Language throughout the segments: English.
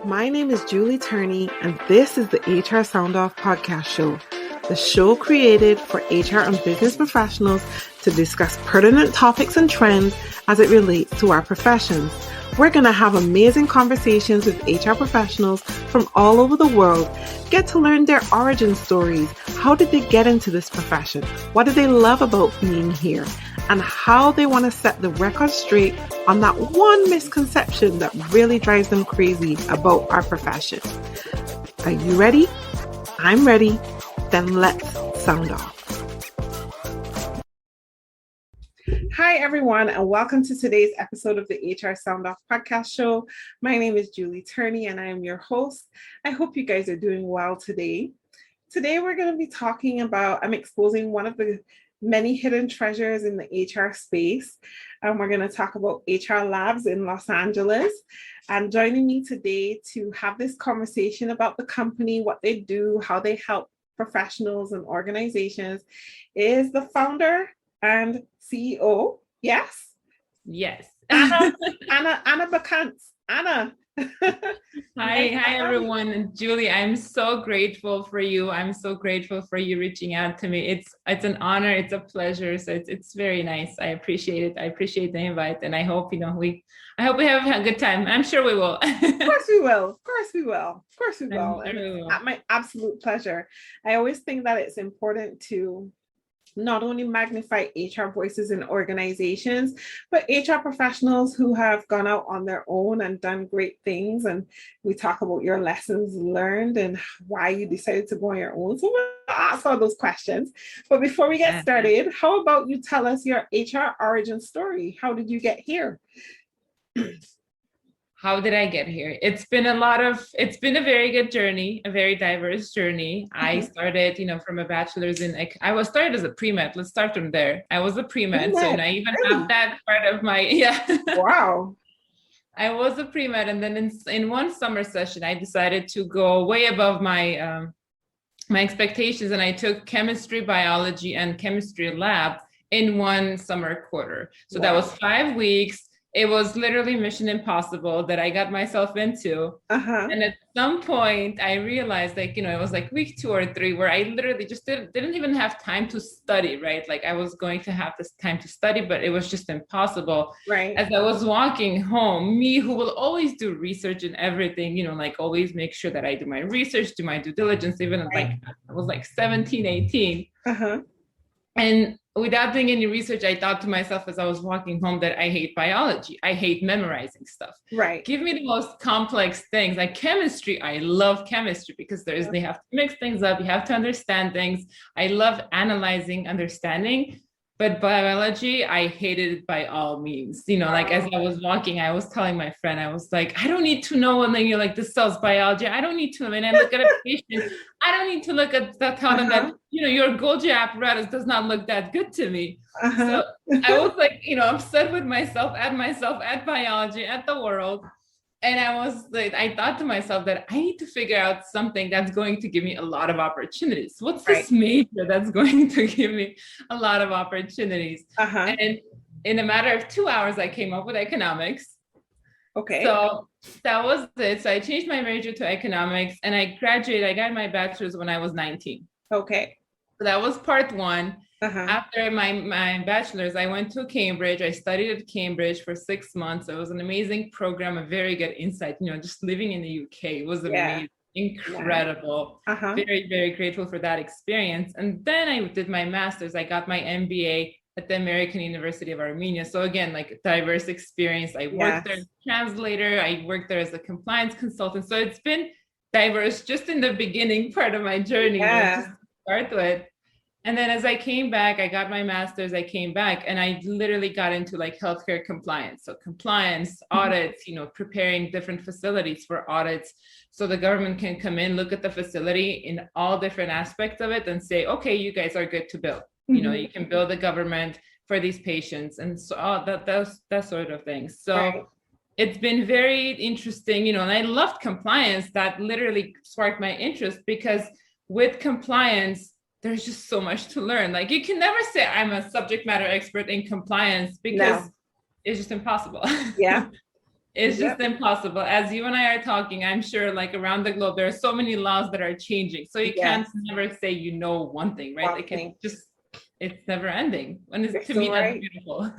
My name is Julie Turney, and this is the HR Sound Off podcast show, the show created for HR and business professionals to discuss pertinent topics and trends as it relates to our professions. We're going to have amazing conversations with HR professionals from all over the world, get to learn their origin stories. How did they get into this profession? What do they love about being here? And how they want to set the record straight on that one misconception that really drives them crazy about our profession. Are you ready? I'm ready. Then let's sound off. Hi, everyone, and welcome to today's episode of the HR Sound Off podcast show. My name is Julie Turney, and I am your host. I hope you guys are doing well today. Today, we're going to be talking about, I'm exposing one of the many hidden treasures in the HR space. And we're going to talk about HR labs in Los Angeles. And joining me today to have this conversation about the company, what they do, how they help professionals and organizations is the founder and CEO. Yes? Yes. Anna Bakunts. Anna. Hi everyone. And Julie, I'm so grateful for you. I'm so grateful for you reaching out to me. It's an honor. It's a pleasure. So it's very nice. I appreciate it. I appreciate the invite. And I hope, I hope we have a good time. I'm sure we will. Of course we will. Of course we will. Of course we will. And my absolute pleasure. I always think that it's important to not only magnify HR voices in organizations, but HR professionals who have gone out on their own and done great things. And we talk about your lessons learned and why you decided to go on your own. So we'll ask all those questions. But before we get started, how about you tell us your HR origin story? How did you get here? How did I get here? It's been a very good journey, a very diverse journey. Mm-hmm. I started, from a bachelor's I was started as a pre-med. Let's start from there. I was a pre-med, so I even have that part of my, Wow. I was a pre-med, and then in one summer session, I decided to go way above my expectations, and I took chemistry, biology, and chemistry lab in one summer quarter. So That was 5 weeks. It was literally mission impossible that I got myself into. Uh-huh. And at some point I realized it was like week 2 or 3 where I literally just didn't even have time to study, right? Like I was going to have this time to study, but it was just impossible. Right. As I was walking home, me who will always do research and everything, always make sure that I do my research, do my due diligence, even I was 17, 18. Uh-huh. And without doing any research, I thought to myself as I was walking home that I hate biology. I hate memorizing stuff. Right. Give me the most complex things. Like chemistry, I love chemistry because they have to mix things up. You have to understand things. I love analyzing, understanding. But biology, I hated it by all means. As I was walking, I was telling my friend, I was like, I don't need to know. And then you're like, this cell's biology. I don't need to. And I look at a patient. I don't need to look at that, tell them that, your Golgi apparatus does not look that good to me. Uh-huh. So I was like, upset with myself, at biology, at the world. And I thought to myself that I need to figure out something that's going to give me a lot of opportunities. What's this major that's going to give me a lot of opportunities? Uh-huh. And in a matter of 2 hours, I came up with economics. Okay. So that was it. So I changed my major to economics and I graduated. I got my bachelor's when I was 19. Okay. So that was part one. Uh-huh. After my bachelor's, I went to Cambridge. I studied at Cambridge for 6 months. It was an amazing program, a very good insight. Just living in the UK was amazing, incredible. Yeah. Uh-huh. Very, very grateful for that experience. And then I did my master's. I got my MBA at the American University of Armenia. So again, a diverse experience. I worked there as a translator. I worked there as a compliance consultant. So it's been diverse just in the beginning part of my journey to start with. And then as I came back, I got my master's, I came back and I literally got into healthcare compliance. So compliance, audits, preparing different facilities for audits. So the government can come in, look at the facility in all different aspects of it and say, okay, you guys are good to build. You can build the government for these patients and so that sort of thing. So It's been very interesting, and I loved compliance. That literally sparked my interest because with compliance, there's just so much to learn. You can never say I'm a subject matter expert in compliance because it's just impossible. Yeah. It's just impossible. As you and I are talking, I'm sure like around the globe, there are so many laws that are changing. So you can't never say you know one thing, right? Like it's never ending. And it's, to me, that's beautiful.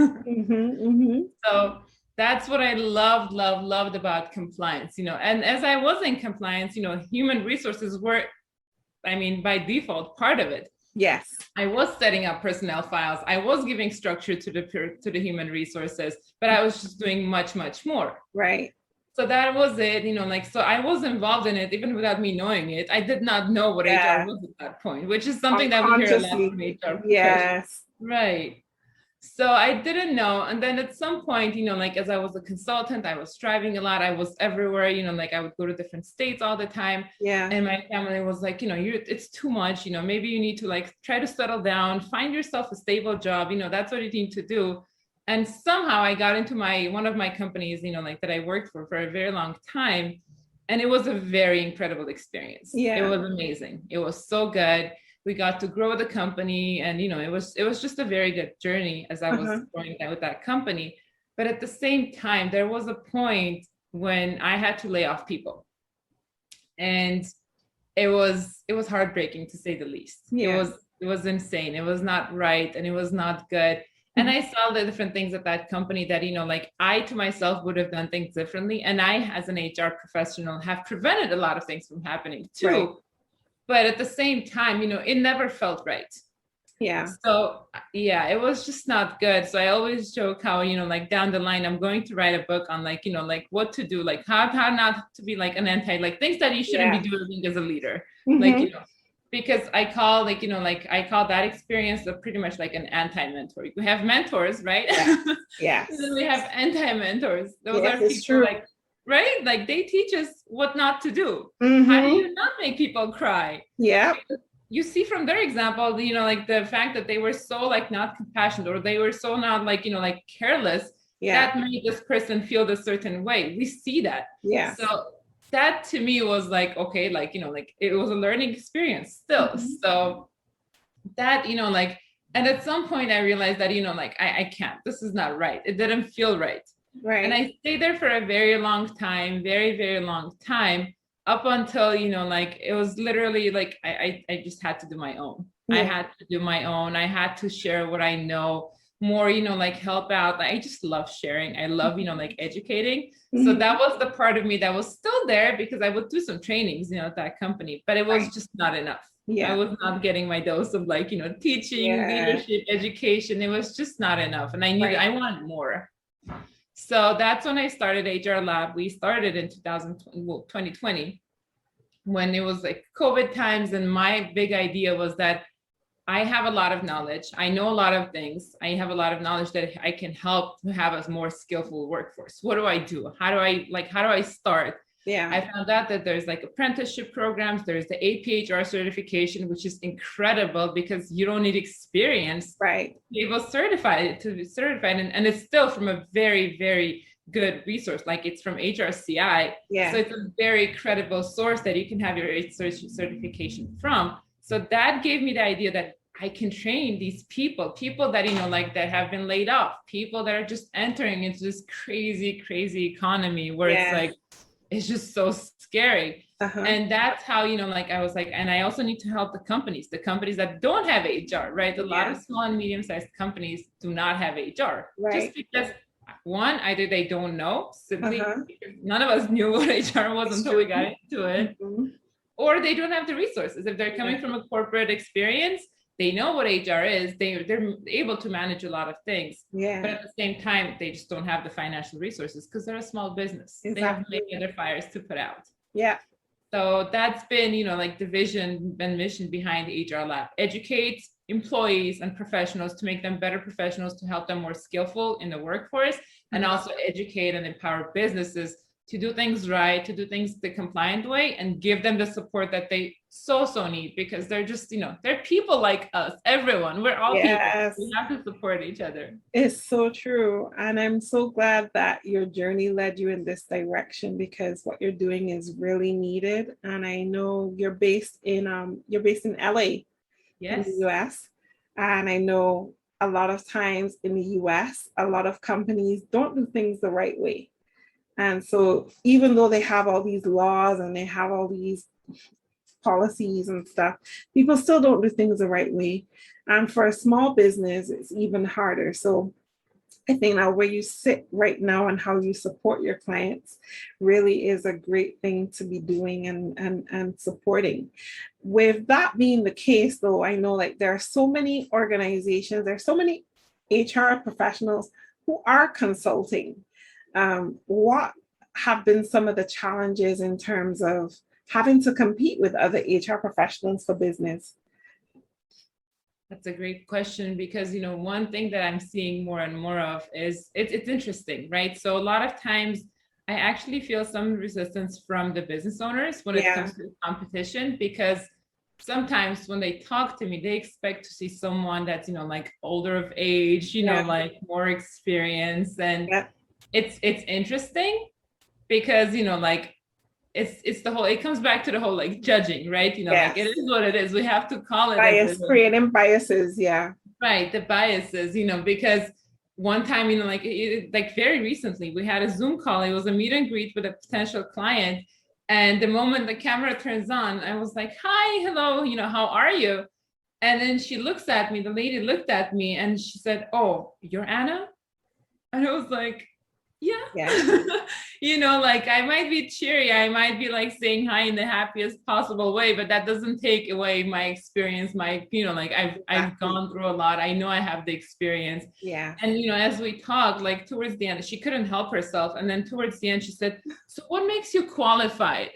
So that's what I loved about compliance, and as I was in compliance, human resources were, I mean, by default, part of it. Yes. I was setting up personnel files. I was giving structure to the human resources, but I was just doing much more. Right. So that was it, so I was involved in it even without me knowing it. I did not know what HR was at that point, which is something that we hear a lot from HR. Yes. Right. So I didn't know. And then at some point, as I was a consultant, I was driving a lot. I was everywhere, I would go to different states all the time. Yeah. And my family was like, it's too much, maybe you need to try to settle down, find yourself a stable job, that's what you need to do. And somehow I got into one of my companies, that I worked for a very long time. And it was a very incredible experience. Yeah. It was amazing. It was so good. We got to grow the company, and it was just a very good journey as I was growing with that company. But at the same time, there was a point when I had to lay off people, and it was heartbreaking, to say the least. Yeah. It was insane. It was not right, and it was not good. And I saw the different things at that company that I to myself would have done things differently, and I as an HR professional have prevented a lot of things from happening too. Right. But at the same time, it never felt right. Yeah. So yeah, it was just not good. So I always joke how, down the line, I'm going to write a book on what to do, how not to be an anti, things that you shouldn't be doing as a leader. Because I call I call that experience pretty much like an anti-mentor. We have mentors, right? Yeah. Yes. And then we have anti-mentors. Those are people right? They teach us what not to do. How do you not make people cry? Yeah. You see from their example, the fact that they were so not compassionate, or they were so not careless, that made this person feel this certain way. We see that. Yeah. So that to me was okay, it was a learning experience still. So that, and at some point I realized that, I can't, this is not right. It didn't feel right. Right. And I stayed there for a very long time, very, very long time, up until, it was literally I just had to do my own. Yeah. I had to do my own. I had to share what I know more, help out. I just love sharing. I love, educating. So that was the part of me that was still there, because I would do some trainings, at that company, but it was just not enough. Yeah. I was not getting my dose of teaching, leadership, education. It was just not enough. And I knew that I wanted more. So that's when I started HR Lab. We started in 2020, when it was COVID times. And my big idea was that I have a lot of knowledge. I know a lot of things. I have a lot of knowledge that I can help to have a more skillful workforce. What do I do? How do I start? Yeah. I found out that there's apprenticeship programs. There's the APHR certification, which is incredible, because you don't need experience. Right. To be able to be certified. And it's still from a very, very good resource. It's from HRCI. Yeah. So it's a very credible source that you can have your certification from. So that gave me the idea that I can train these people that, that have been laid off, people that are just entering into this crazy, crazy economy where it's it's just so scary. And that's how, I was and I also need to help the companies that don't have HR, right? A lot of small and medium-sized companies do not have HR. Right. Just because one, either they don't know, simply none of us knew what HR was until we got into it. Or they don't have the resources. If they're coming from a corporate experience, they know what HR is. They're able to manage a lot of things. Yeah. But at the same time, they just don't have the financial resources, because they're a small business. Exactly. They have many other fires to put out. Yeah. So that's been, the vision and mission behind the HR Lab. Educate employees and professionals to make them better professionals, to help them more skillful in the workforce, and also educate and empower businesses to do things right, to do things the compliant way, and give them the support that they so need, because they're just, they're people like us, everyone, we're all people. We have to support each other. It's so true. And I'm so glad that your journey led you in this direction, because what you're doing is really needed. And I know you're based in LA, in the US. And I know a lot of times in the US, a lot of companies don't do things the right way. And so even though they have all these laws and they have all these policies and stuff, people still don't do things the right way. And for a small business, it's even harder. So I think that where you sit right now and how you support your clients really is a great thing to be doing and supporting. With that being the case, though, I know like there are so many organizations, there's so many HR professionals who are consulting. What have been some of the challenges in terms of having to compete with other HR professionals for business? That's a great question, because one thing that I'm seeing more and more of is it's interesting, right? So a lot of times I actually feel some resistance from the business owners when it comes to competition, because sometimes when they talk to me, they expect to see someone that's like older of age, like more experience. And it's interesting because like it's the whole, it comes back to the whole like judging, right? Like it is what it is. We have to call it bias, creating biases. Right, the biases, because one time, like very recently, we had a Zoom call. It was a meet and greet with a potential client, and the moment the camera turns on, I was like, "Hi, hello, how are you?" And then she looks at me. The lady looked at me and she said, "Oh, you're Anna?" And I was like, yeah. Like I might be cheery, I might be like saying hi in the happiest possible way, but that doesn't take away my experience, my like I've gone through a lot. I know I have the experience. And as we talked, like towards the end, she couldn't help herself, and then towards the end she said, "So what makes you qualified?"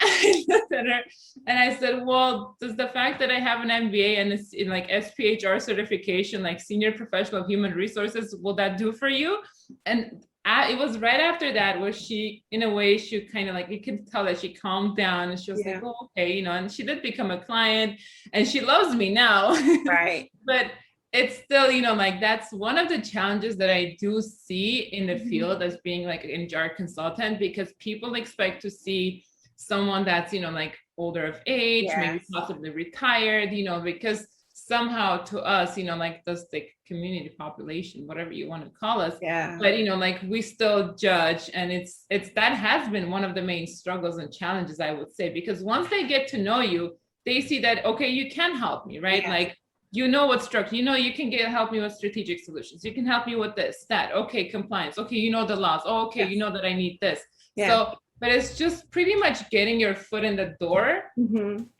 I looked at her and I said, "Well, does the fact that I have an MBA and it's in like SPHR certification, like Senior Professional of Human Resources, will that do for you?" And it was right after that where she, in a way, she kind of like, you can tell that she calmed down and she was like, "Oh, okay," and she did become a client and she loves me now. Right. But it's still, like that's one of the challenges that I do see in the field as being like an HR consultant, because people expect to see someone that's, like older of age, maybe possibly retired, because somehow to us, like this the community population, whatever you want to call us, but like we still judge, and it's that has been one of the main struggles and challenges, I would say, because once they get to know you, they see that, okay, you can help me, right? Like what structure, you can help me with strategic solutions, you can help me with this, that, okay, compliance, okay, the laws, oh, okay, that I need this. So but it's just pretty much getting your foot in the door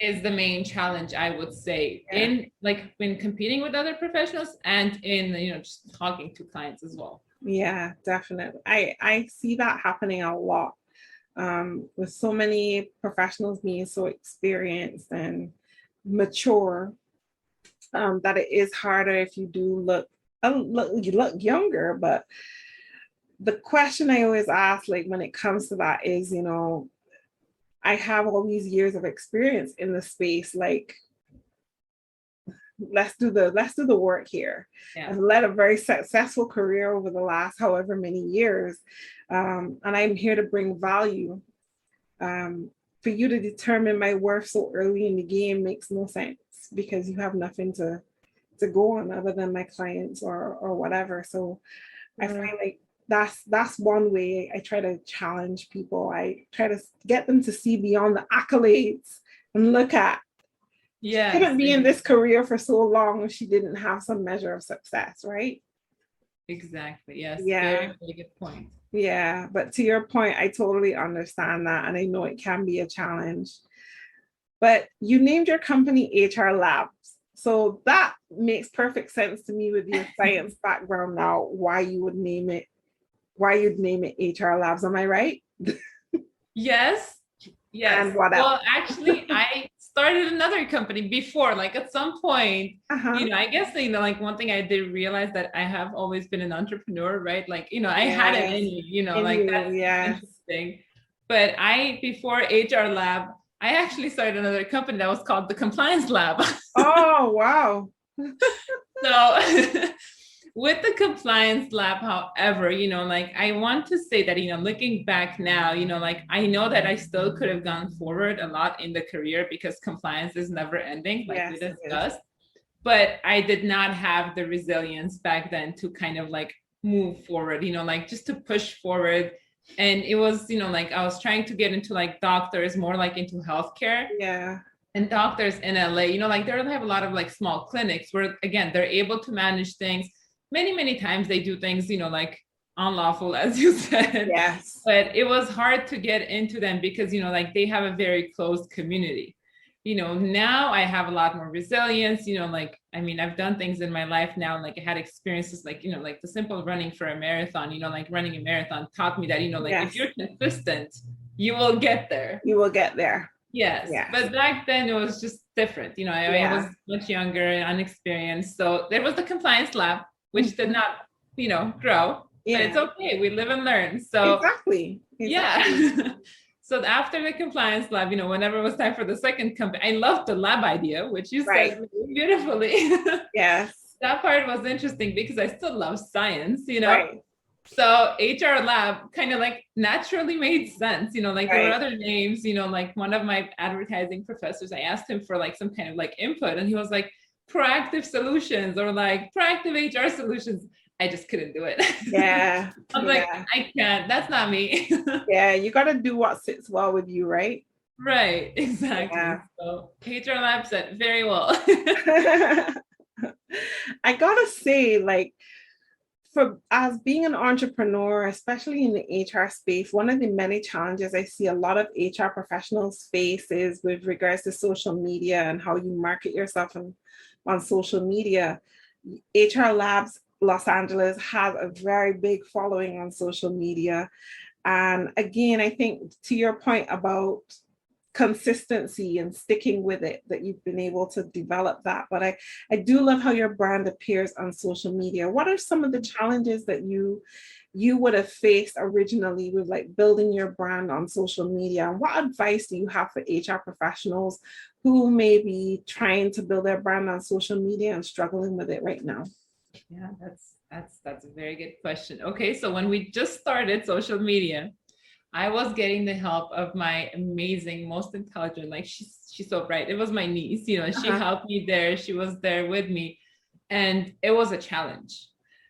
is the main challenge, I would say, in like when competing with other professionals and in, just talking to clients as well. Yeah, definitely. I see that happening a lot with so many professionals being so experienced and mature that it is harder if you do look younger. But the question I always ask, like when it comes to that, is, I have all these years of experience in the space. Like, let's do the work here. I've led a very successful career over the last however many years, and I'm here to bring value. For you to determine my worth so early in the game makes no sense, because you have nothing to go on other than my clients or whatever. So I find like that's one way I try to challenge people. I try to get them to see beyond the accolades and look at, she couldn't be in this career for so long if she didn't have some measure of success, right? Exactly. Yes. Very, very good point. Yeah, but to your point, I totally understand that, and I know it can be a challenge. But you named your company HR Labs, so that makes perfect sense to me with your science background now. Why you'd name it HR Labs? Am I right? Yes. And what else? Well, actually, I started another company before, like at some point, I guess, like one thing I did realize that I have always been an entrepreneur, right? Like, I had it in me, like that's interesting. But before HR Lab, I actually started another company that was called the Compliance Lab. Oh, wow. So with the Compliance Lab, however, like I want to say that, looking back now, like I know that I still could have gone forward a lot in the career, because compliance is never ending, like we discussed. But I did not have the resilience back then to kind of like move forward, like just to push forward, And it was, like I was trying to get into like doctors, more like into healthcare. Yeah. And doctors in LA, like they have a lot of like small clinics where, again, they're able to manage things. Many times they do things, like unlawful, as you said. Yes. But it was hard to get into them because, like they have a very closed community. Now I have a lot more resilience, like, I mean, I've done things in my life now, like I had experiences like, like the simple running for a marathon, like running a marathon taught me that, like Yes. if you're consistent, you will get there. You will get there. Yes. But back then it was just different. I was much younger and unexperienced. So there was the compliance lab, which did not, grow. But it's okay. We live and learn. So exactly. Yeah. So after the compliance lab, whenever it was time for the second company, I loved the lab idea, which you said beautifully. Yes. That part was interesting because I still love science, Right. So HR lab kind of like naturally made sense, like there were other names, like one of my advertising professors, I asked him for like some kind of like input and he was like proactive solutions or like proactive HR solutions. I just couldn't do it. Yeah. I'm like, I can't, that's not me. Yeah. You got to do what sits well with you, right? Right. Exactly. Yeah. So HR lab said very well. I gotta say, like, as being an entrepreneur, especially in the HR space, one of the many challenges I see a lot of HR professionals face is with regards to social media and how you market yourself on social media. HR Labs Los Angeles has a very big following on social media. And again, I think to your point about consistency and sticking with it, that you've been able to develop that. But I do love how your brand appears on social media. What are some of the challenges that you would have faced originally with like building your brand on social media? And what advice do you have for HR professionals who may be trying to build their brand on social media and struggling with it right now? Yeah, that's a very good question. Okay, so when we just started social media, I was getting the help of my amazing, most intelligent, like she's so bright. It was my niece, she helped me there. She was there with me. And it was a challenge.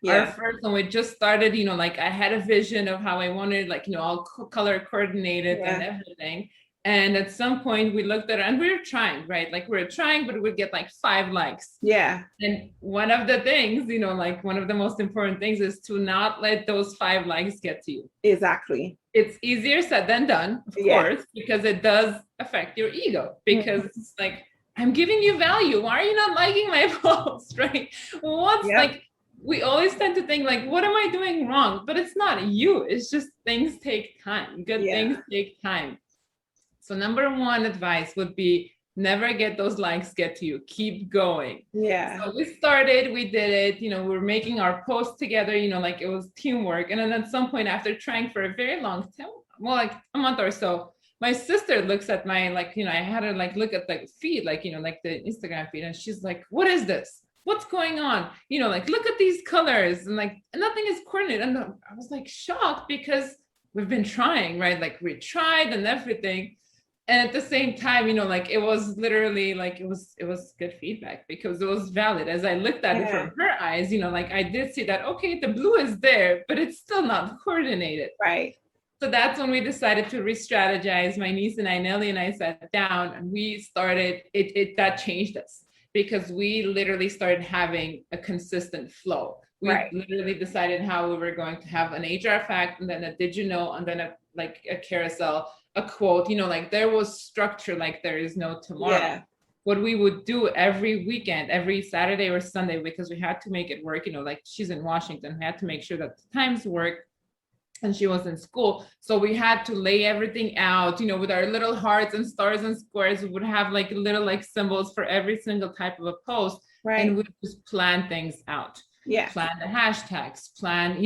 Our first, when we just started, like I had a vision of how I wanted, like, all color coordinated and everything. And at some point we looked at it and we were trying, right? Like we were trying, but we'd get like 5 likes. Yeah. And one of the things, like one of the most important things is to not let those 5 likes get to you. Exactly. It's easier said than done, of course, because it does affect your ego, because it's like, I'm giving you value. Why are you not liking my post, right? Like, we always tend to think like, what am I doing wrong? But it's not you. It's just things take time. Good things take time. So number 1 advice would be never get those likes get to you. Keep going. Yeah. So we started, we did it, we were making our posts together, like it was teamwork. And then at some point after trying for a very long time, well, like a month or so, my sister looks at my, like, I had her like look at the feed, like, like the Instagram feed. And she's like, what is this? What's going on? Like, look at these colors. And like, nothing is coordinated. And I was like shocked because we've been trying, right? Like we tried and everything. And at the same time, like it was literally like, it was good feedback because it was valid. As I looked at it from her eyes, like I did see that, okay, the blue is there, but it's still not coordinated. Right. So that's when we decided to re-strategize. My niece and I, Nellie and I, sat down and we started, that changed us because we literally started having a consistent flow. We literally decided how we were going to have an HR fact and then a did you know, and then a carousel, a quote, like there was structure, like there is no tomorrow. Yeah. What we would do every weekend, every Saturday or Sunday, because we had to make it work, like she's in Washington, we had to make sure that the times work and she was in school. So we had to lay everything out, with our little hearts and stars and squares. We would have like little like symbols for every single type of a post. Right. And we would just plan things out. Yeah. Plan the hashtags, plan,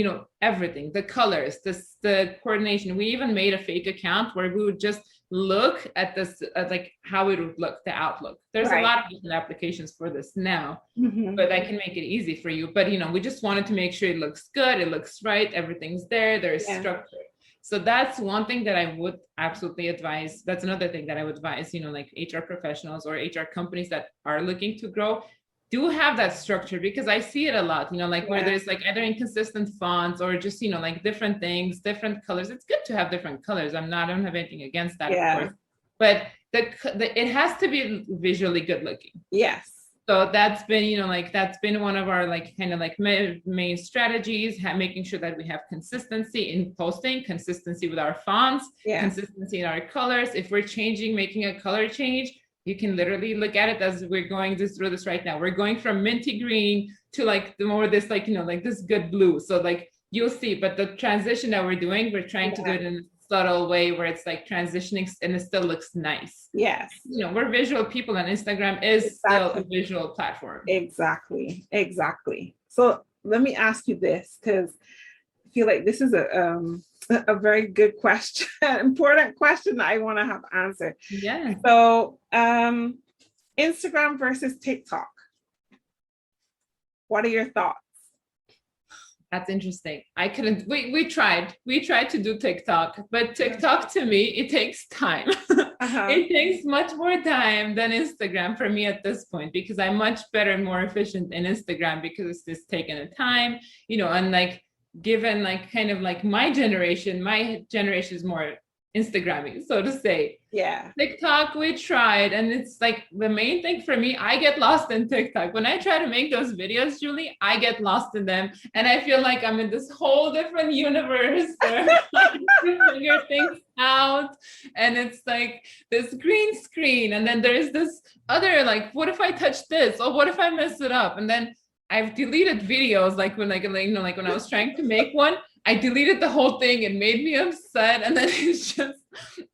everything, the colors, the coordination. We even made a fake account where we would just look at this, like how it would look, the outlook. There's a lot of different applications for this now, but I can make it easy for you. But, we just wanted to make sure it looks good, it looks right, everything's there, there's structure. So that's one thing that I would absolutely advise. That's another thing that I would advise, like HR professionals or HR companies that are looking to grow. do have that structure, because I see it a lot, like where Yeah. there's like either inconsistent fonts or just, like different things, different colors. It's good to have different colors. I don't have anything against that, of course. But it has to be visually good looking. Yes. So that's been, that's been one of our kind of main strategies, making sure that we have consistency in posting, consistency with our fonts, consistency in our colors. If we're making a color change, you can literally look at it as we're going through this right now. We're going from minty green to the more this this good blue. So you'll see, but the transition that we're doing, we're trying to do it in a subtle way where it's transitioning and it still looks nice. Yes. We're visual people, and Instagram is still a visual platform. Exactly. So let me ask you this, because I feel like this is a very good question, important question that I want to have answered. Yeah. So Instagram versus TikTok. What are your thoughts? That's interesting. We tried to do TikTok, but TikTok to me, it takes time. It takes much more time than Instagram for me at this point, because I'm much better and more efficient in Instagram, because it's just taking the time, and given my generation is more Instagramming, so to say. Yeah. TikTok, we tried, and it's the main thing for me, I get lost in TikTok. When I try to make those videos, Julie, I get lost in them, and I feel like I'm in this whole different universe where I figure things out, and it's this green screen, and then there's this other what if I touch this, or what if I mess it up, and then I've deleted videos when when I was trying to make one, I deleted the whole thing. It made me upset, and then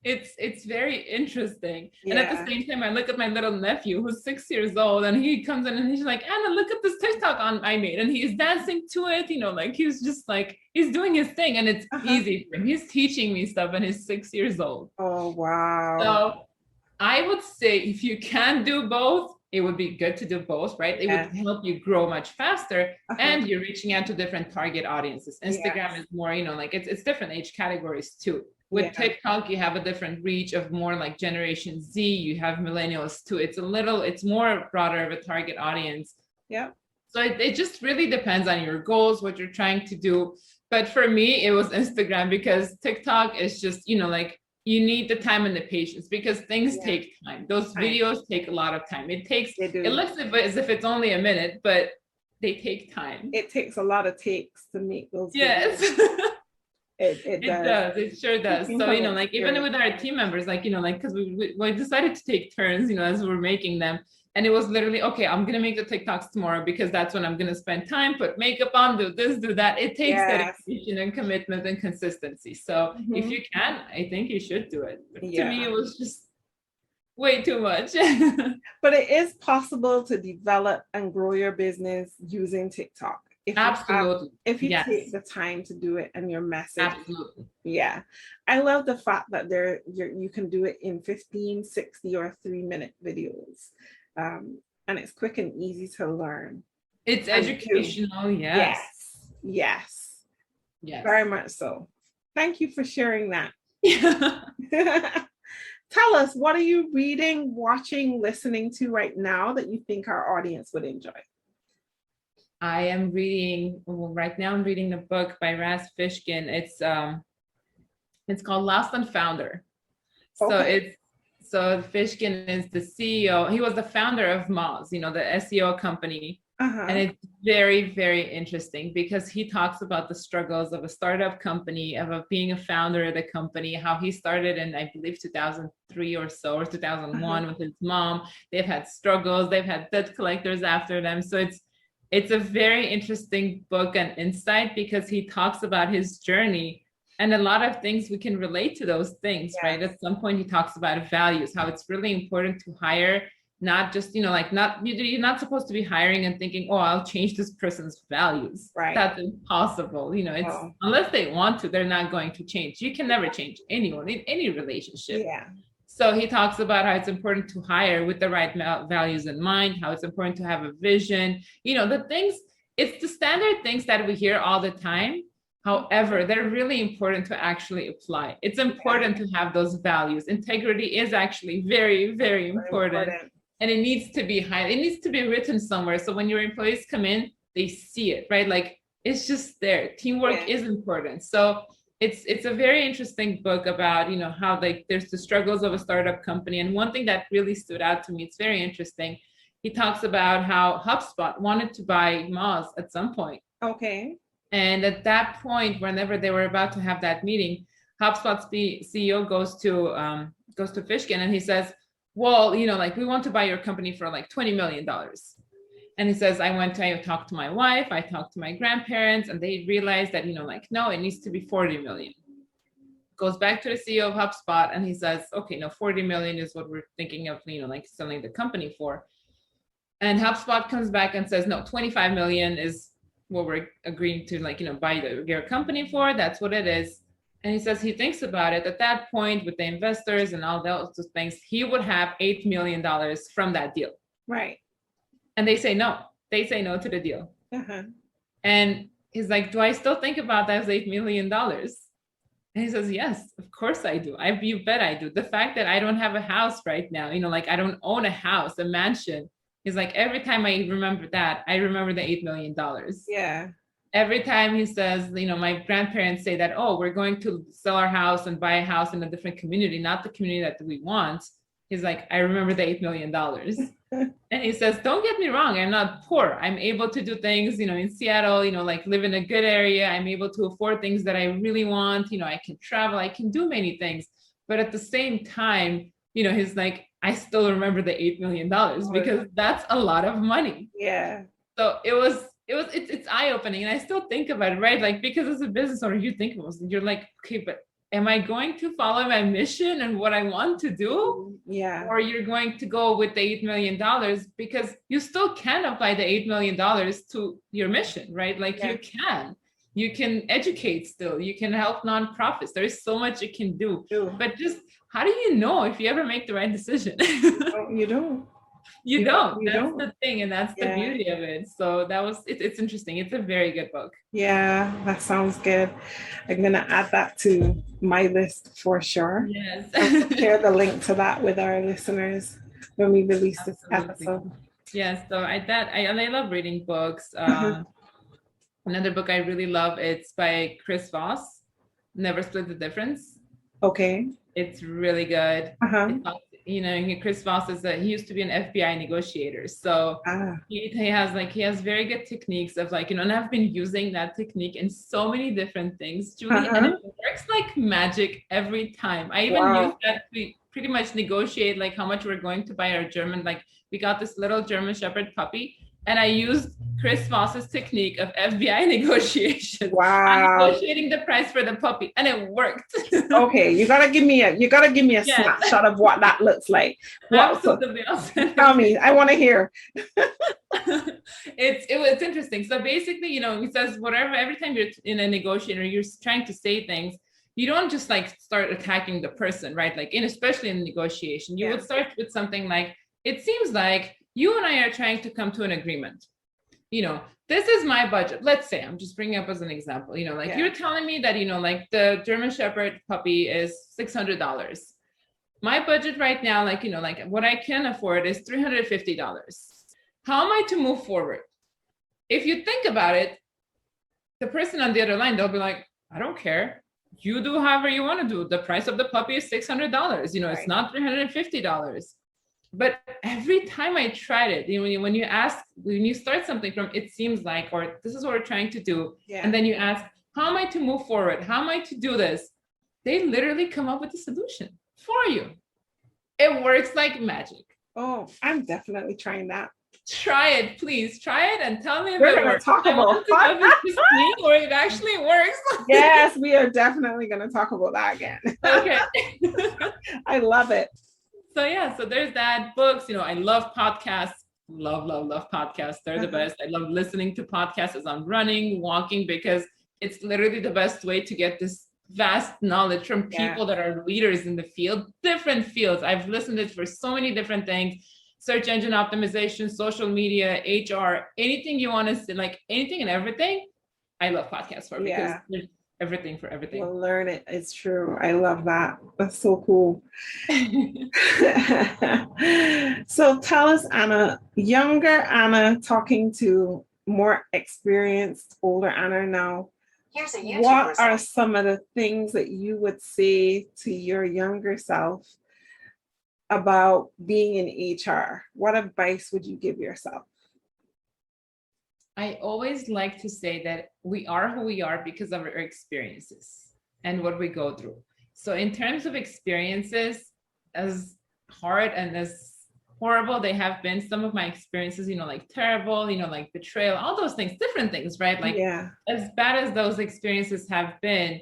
it's very interesting. And at the same time, I look at my little nephew who's 6 years old, and he comes in and he's like, Anna, look at this TikTok I made, and he's dancing to it. He's just he's doing his thing, and it's easy for him. He's teaching me stuff, and he's 6 years old. Oh wow! So I would say if you can do both, it would be good to do both, right? It would help you grow much faster, and you're reaching out to different target audiences. Instagram is more, it's different age categories too. With TikTok, you have a different reach of more Generation Z. You have millennials too. It's more broader of a target audience. Yeah. So it just really depends on your goals, what you're trying to do. But for me, it was Instagram, because TikTok is just, you need the time and the patience, because things take time. Those videos take a lot of time. It looks as if it's only a minute, but they take time. It takes a lot of takes to make those videos. Yes. It does. It sure does. So, even with our team members, because we decided to take turns, as we were making them. And it was literally, okay, I'm going to make the TikToks tomorrow, because that's when I'm going to spend time, put makeup on, do this, do that. It takes dedication and commitment and consistency. So if you can, I think you should do it. But to me, it was just way too much. But it is possible to develop and grow your business using TikTok. Absolutely. If you take the time to do it, and your message. Absolutely. Yeah. I love the fact that you can do it in 15, 60 or 3-minute videos. And it's quick and easy to learn. It's educational. Yes. Very much so. Thank you for sharing that. Tell us, what are you reading, watching, listening to right now that you think our audience would enjoy? I am reading, right now I'm reading the book by Fishkin. It's called Lost and Founder. So Fishkin is the CEO. He was the founder of Moz, the SEO company. And it's very, very interesting, because he talks about the struggles of a startup company, of being a founder of the company, how he started in, I believe, 2003 or so, or 2001 with his mom. They've had struggles. They've had debt collectors after them. So it's a very interesting book and insight, because he talks about his journey. And a lot of things we can relate to those things, right? At some point, he talks about values, how it's really important to hire, not just, you're not supposed to be hiring and thinking, oh, I'll change this person's values. Right. That's impossible. Unless they want to, they're not going to change. You can never change anyone in any relationship. Yeah. So he talks about how it's important to hire with the right values in mind, how it's important to have a vision, the things, it's the standard things that we hear all the time. However, they're really important to actually apply. It's important to have those values. Integrity is actually very, very important. and it needs to be high. It needs to be written somewhere. So when your employees come in, they see it, right? Like it's just there. Teamwork is important. So it's a very interesting book about, you know, how like there's the struggles of a startup company. And one thing that really stood out to me, it's very interesting. He talks about how HubSpot wanted to buy Moz at some point. Okay. And at that point, whenever they were about to have that meeting, HubSpot's CEO goes to Fishkin and he says, well, you know, like we want to buy your company for like $20 million. And he says, I talked to my wife, I talked to my grandparents, and they realized that, you know, like, no, it needs to be 40 million. Goes back to the CEO of HubSpot and he says, okay, no, 40 million is what we're thinking of, you know, like selling the company for. And HubSpot comes back and says, no, 25 million is what we're agreeing to, like, you know, buy your company for. That's what it is. And he says he thinks about it. At that point, with the investors and all those things, he would have $8 million from that deal. Right. And they say no. They say no to the deal. Uh-huh. And he's like, do I still think about that as $8 million? And he says, yes, of course I do. You bet I do. The fact that I don't have a house right now, you know, like I don't own a house, a mansion. He's like, every time I remember that, I remember the $8 million. Yeah. Every time he says, you know, my grandparents say that, oh, we're going to sell our house and buy a house in a different community, not the community that we want. He's like, I remember the $8 million. And he says, don't get me wrong, I'm not poor. I'm able to do things, you know, in Seattle, you know, like live in a good area. I'm able to afford things that I really want. You know, I can travel, I can do many things. But at the same time, you know, he's like, I still remember the $8 million because that's a lot of money. Yeah. So it's eye-opening. And I still think about it, right? Like, because as a business owner, you think about it, you're like, okay, but am I going to follow my mission and what I want to do? Yeah. Or you're going to go with the $8 million because you still can apply the $8 million to your mission, right? Like you can educate still, you can help nonprofits. There is so much you can do, but just how do you know if you ever make the right decision? You don't. You don't. That's the thing, and that's the beauty of it. So it's interesting. It's a very good book. Yeah, that sounds good. I'm gonna add that to my list for sure. Yes. I'll share the link to that with our listeners when we release this episode. Yes, so I love reading books. Another book I really love, it's by Chris Voss, Never Split the Difference. Okay. It's really good. Uh-huh. You know, Chris Voss he used to be an FBI negotiator. So he has very good techniques of like, you know, and I've been using that technique in so many different things, Julie, and it works like magic every time. I even use that to pretty much negotiate like how much we're going to buy our German, like we got this little German Shepherd puppy. And I used Chris Voss's technique of FBI negotiation. Wow. I'm negotiating the price for the puppy, and it worked. Okay, you gotta give me a snapshot of what that looks like. Absolutely. Tell me, I want to hear. It's interesting. So basically, you know, he says every time you're in a negotiator, you're trying to say things. You don't just like start attacking the person, right? Like especially in negotiation, you would start with something like, it seems like you and I are trying to come to an agreement. You know, this is my budget. Let's say, I'm just bringing up as an example, you know, like you're telling me that, you know, like the German Shepherd puppy is $600. My budget right now, like, you know, like what I can afford is $350. How am I to move forward? If you think about it, the person on the other line, they'll be like, I don't care. You do however you want to do. The price of the puppy is $600. You know, it's not $350. But every time I tried it, you know, when you start something from, it seems like, or this is what we're trying to do. And then you ask, how am I to move forward? How am I to do this? They literally come up with a solution for you. It works like magic. Oh, I'm definitely trying that. Try it, please. Try it and tell me if We're it works. Talk about it or it actually works. Yes, we are definitely going to talk about that again. Okay. I love it. So there's that. Books, you know, I love podcasts. Love podcasts. They're the best. I love listening to podcasts as I'm running, walking, because it's literally the best way to get this vast knowledge from people that are leaders in the field, different fields. I've listened to it for so many different things. Search engine optimization, social media, HR, anything you want to see, like anything and everything. I love podcasts for because there's everything for everything. We'll learn it. It's true. I love that. That's so cool. So tell us, Anna, younger Anna talking to more experienced, older Anna now. What are some of the things that you would say to your younger self about being in HR? What advice would you give yourself? I always like to say that we are who we are because of our experiences and what we go through. So in terms of experiences, as hard and as horrible they have been, some of my experiences, like terrible, like betrayal, all those things, different things, right? Like as bad as those experiences have been,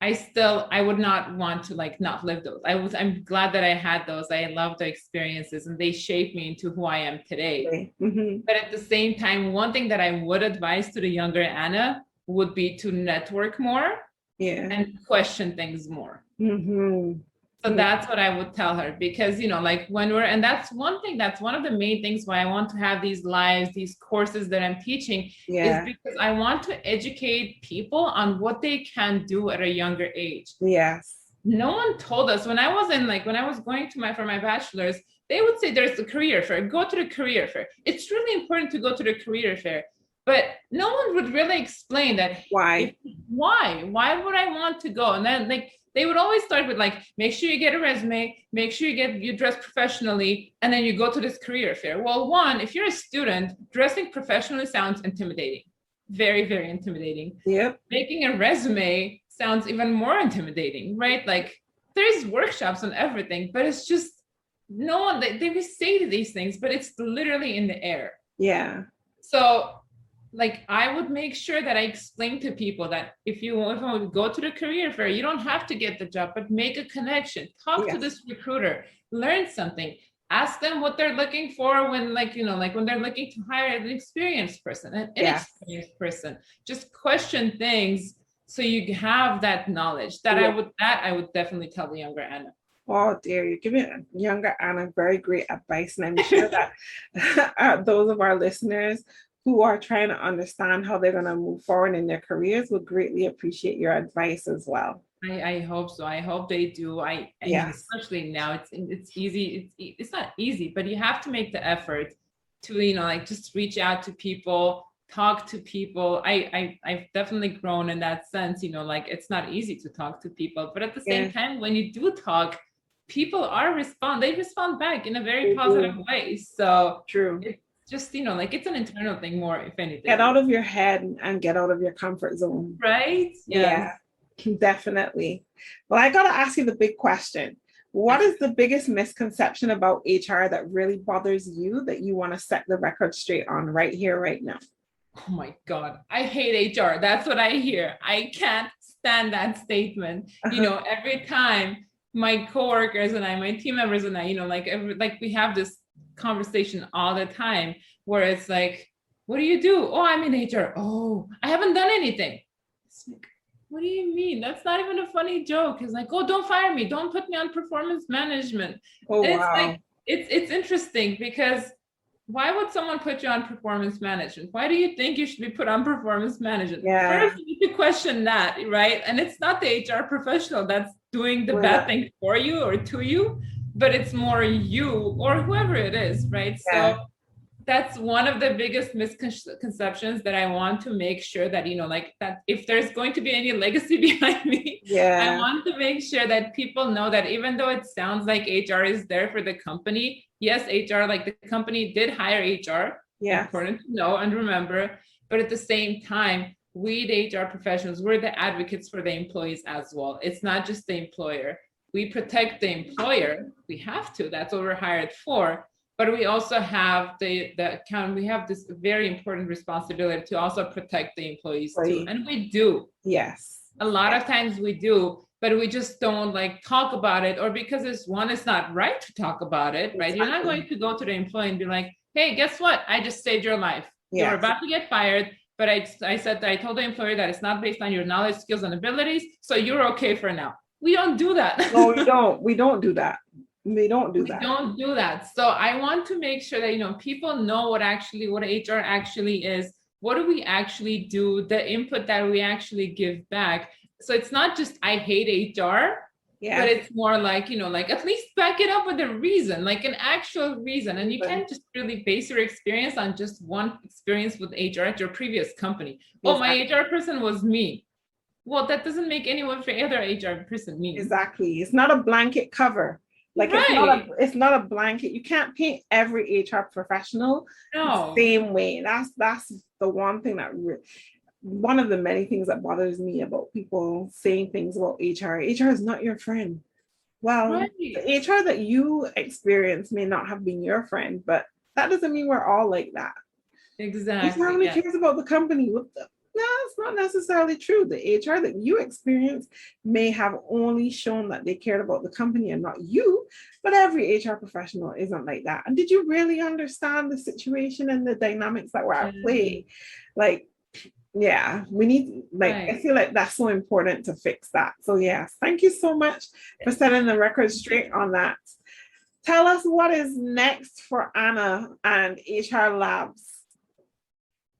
I would not want to not live those. I'm glad that I had those. I love the experiences and they shaped me into who I am today. Mm-hmm. But at the same time, one thing that I would advise to the younger Anna would be to network more and question things more. Mm-hmm. So that's what I would tell her, because, and that's one thing, that's one of the main things why I want to have these lives, these courses that I'm teaching, is because I want to educate people on what they can do at a younger age. Yes. No one told us when I was going for my bachelor's, they would say there's a career fair, go to the career fair. It's really important to go to the career fair. But no one would really explain that. Why would I want to go? And then they would always start with make sure you get a resume, make sure you dress professionally, and then you go to this career fair. Well, one, if you're a student, dressing professionally sounds intimidating. Very, very intimidating. Yep. Making a resume sounds even more intimidating, right? There's workshops on everything, but it's just no one, they will say these things, but it's literally in the air. Yeah. So I would make sure that I explain to people that if you want to go to the career fair, you don't have to get the job, but make a connection, talk to this recruiter, learn something, ask them what they're looking for when when they're looking to hire an experienced person, an inexperienced person. Just question things so you have that knowledge. That I would definitely tell the younger Anna. Oh dear, you're giving younger Anna very great advice, and I'm sure that those of our listeners who are trying to understand how they're going to move forward in their careers would greatly appreciate your advice as well. I hope so. I hope they do. Especially now, it's easy. It's not easy, but you have to make the effort to just reach out to people, talk to people. I've definitely grown in that sense. It's not easy to talk to people, but at the same time, when you do talk, people they respond back in a very positive way. So true. Just it's an internal thing more, if anything. Get out of your head and get out of your comfort zone. Right? Yeah, definitely. Well, I gotta ask you the big question. What is the biggest misconception about HR that really bothers you that you want to set the record straight on right here, right now? Oh my God, I hate HR. That's what I hear. I can't stand that statement. Every time my coworkers and my team members and I, we have this conversation all the time where it's what do you do? Oh, I'm in HR. Oh, I haven't done anything. It's what do you mean? That's not even a funny joke. It's oh, don't fire me. Don't put me on performance management. Oh, wow. It's interesting because why would someone put you on performance management? Why do you think you should be put on performance management? First, you need to question that, right? And it's not the HR professional that's doing the bad thing for you or to you, but it's more you or whoever it is, right? So that's one of the biggest misconceptions that I want to make sure that, that if there's going to be any legacy behind me, I want to make sure that people know that even though it sounds like HR is there for the company, yes, HR, the company did hire HR, important to know and remember, but at the same time, we, the HR professionals, we're the advocates for the employees as well. It's not just the employer. We protect the employer. We have to. That's what we're hired for. But we also have we have this very important responsibility to also protect the employees too. And we do. Yes. A lot of times we do, but we just don't talk about it, or because it's not right to talk about it, right? Exactly. You're not going to go to the employee and be hey, guess what? I just saved your life. Yes. You're about to get fired. But I told the employer that it's not based on your knowledge, skills, and abilities. So you're okay for now. We don't do that. No, we don't. We don't do that. We don't do that. So I want to make sure that, people know what HR actually is. What do we actually do? The input that we actually give back. So it's not just, I hate HR. But it's more like, like at least back it up with a reason, like an actual reason. And you can't just really base your experience on just one experience with HR at your previous company. Exactly. Oh, my HR person was me. Well, that doesn't make any other HR person mean. Exactly. It's not a blanket cover. Like it's not a blanket. You can't paint every HR professional the same way. That's the one thing that one of the many things that bothers me about people saying things about HR. HR is not your friend. Well, the HR that you experience may not have been your friend, but that doesn't mean we're all like that. Exactly. HR only cares about the company. No, it's not necessarily true. The HR that you experience may have only shown that they cared about the company and not you, but every HR professional isn't like that. And did you really understand the situation and the dynamics that were at play? Like, yeah, we need, I feel like that's so important to fix that. So yes, thank you so much for setting the record straight on that. Tell us what is next for Anna and HR Labs.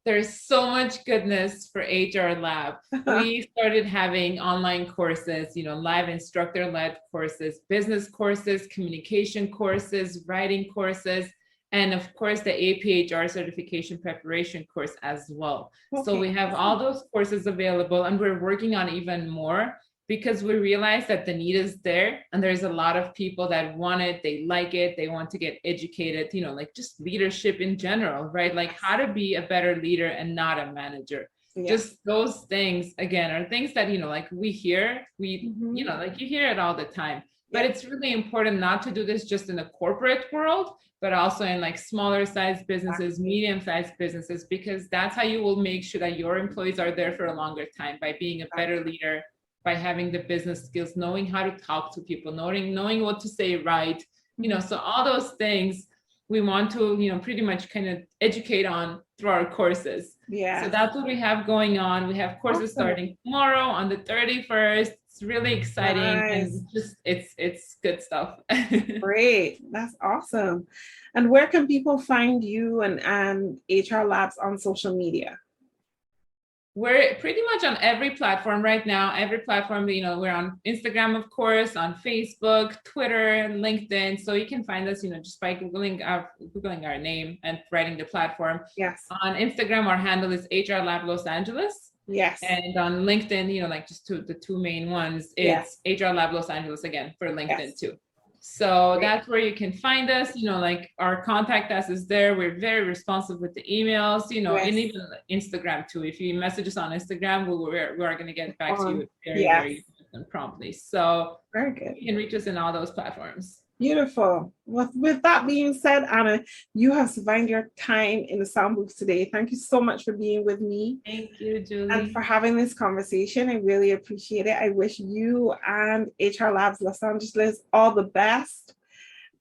There's so much goodness for HR Lab. We started having online courses, live instructor-led courses, business courses, communication courses, writing courses, and of course the APHR certification preparation course as well. Okay. So we have all those courses available, and we're working on even more because we realize that the need is there, and there's a lot of people that want it, they like it, they want to get educated, like just leadership in general, right? Like how to be a better leader and not a manager. Just those things, again, are things that, like we hear, like you hear it all the time. But it's really important not to do this just in the corporate world, but also in like smaller sized businesses, medium-sized businesses, because that's how you will make sure that your employees are there for a longer time, by being a better leader, by having the business skills, knowing how to talk to people, knowing what to say right, so all those things we want to, pretty much kind of educate on through our courses. Yeah. So that's what we have going on. We have courses starting tomorrow on the 31st. It's really exciting. Nice. And just it's good stuff. Great. That's awesome. And where can people find you and HR Labs on social media? We're pretty much on every platform right now. Every platform, we're on Instagram, of course, on Facebook, Twitter, LinkedIn. So you can find us, just by Googling our name and writing the platform. Yes. On Instagram, our handle is HR Lab Los Angeles. Yes. And on LinkedIn, like just the two main ones, it's HR Lab Los Angeles again for LinkedIn too. So that's where you can find us, like our contact us is there. We're very responsive with the emails, and even Instagram too. If you message us on Instagram, we're going to get back to you very promptly. So very good. You can reach us in all those platforms. Beautiful. With that being said, Anna, you have survived your time in the sound booth today. Thank you so much for being with me. Thank you, Julie. And for having this conversation. I really appreciate it. I wish you and HR Labs Los Angeles all the best.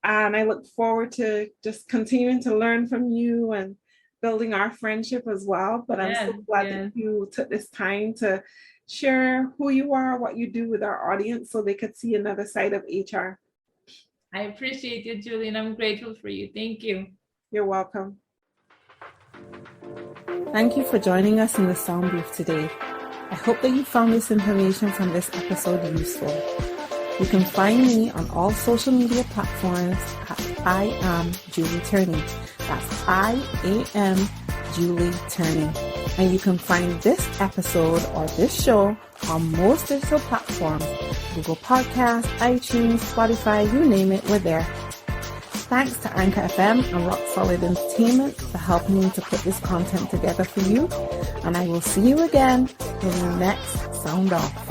And I look forward to just continuing to learn from you and building our friendship as well. But I'm so glad that you took this time to share who you are, what you do with our audience, so they could see another side of HR. I appreciate you, Julie, and I'm grateful for you. Thank you. You're welcome. Thank you for joining us in the sound booth today. I hope that you found this information from this episode useful. You can find me on all social media platforms at I am Julie Turney. That's I-am Julie Turney. And you can find this episode or this show on most digital platforms, Google Podcasts, iTunes, Spotify, you name it, we're there. Thanks to Anchor FM and Rock Solid Entertainment for helping me to put this content together for you. And I will see you again in the next Sound Off.